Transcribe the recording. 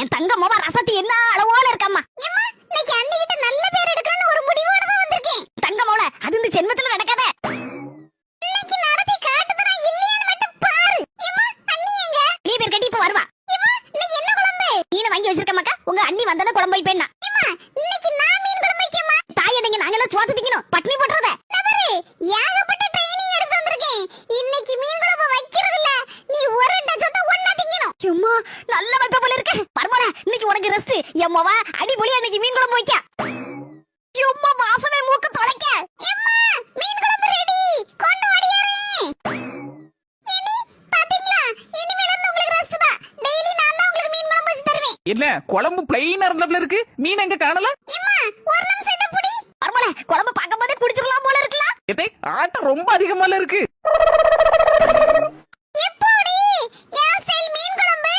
என் தங்க மாமா ரசத்தி என்ன அளவோல இருக்கம்மா. அம்மா இன்னைக்கு அண்ணி கிட்ட நல்ல பேர் எடுக்கணும்னு ஒரு முடிவோட தான் வந்திருக்கேன். தங்க மோள அது இந்த ஜென்மத்துல நடக்காத. இன்னைக்கு நடத்தி காட்டுதனா இல்லையான்னு மட்டும் பாரு. அம்மா அண்ணி எங்க? நீ பேர் கட்டி இப்ப வருவா. அம்மா இன்னைக்கு என்ன குழம்பு? மீன் வாங்கி வச்சிருக்கமாக்கா. உங்க அண்ணி வந்தன குழம்பு வைப்பேன்னா. அம்மா இன்னைக்கு நான் மீன் குழம்பு வைக்கமா. தாய் அண்ணங்க நாங்க எல்லாம் சோத்து திங்கணும். பட்னி போட்றத. நபரு ஏகப்பட்ட ட்ரைனிங் எடுத்து வந்திருக்கேன். இன்னைக்கு மீன் குழம்பு வைக்கிறது இல்ல. நீ ஒரு டச்சத்தை ஒண்ணா திங்கணும். அம்மா நல்ல வைப்ப போல இருக்கு. பரமல இன்னைக்கு உனக்கு ரெஸ்ட். எம்மவா அடிபொலியா இன்னைக்கு மீன் குழம்பு வைக்க. அம்மா வாசனை மூக்கு தொலைக்க. அம்மா மீன் குழம்பு ரெடி. கொண்டு ஓடியாரே. இனி பாத்தீங்களா? இனிமேல இருந்து உங்களுக்கு ரெஸ்ட் தான். டெய்லி நான் தான் உங்களுக்கு மீன் குழம்பு வச்சு தருவேன். என்ன குழம்பு பிளைனா இருந்தப்ல இருக்கு, மீன் எங்க காணல? அம்மா ஒரு நிமிஷம் இத புடி. பரமல குழம்பு பாக்கும்போதே குடிச்சிரலாம் போல இருக்குல. எதே ஆட்டம் ரொம்ப அதிகமால இருக்கு. எப்படி? ஏன் ஸ்டைல் மீன் குழம்பு?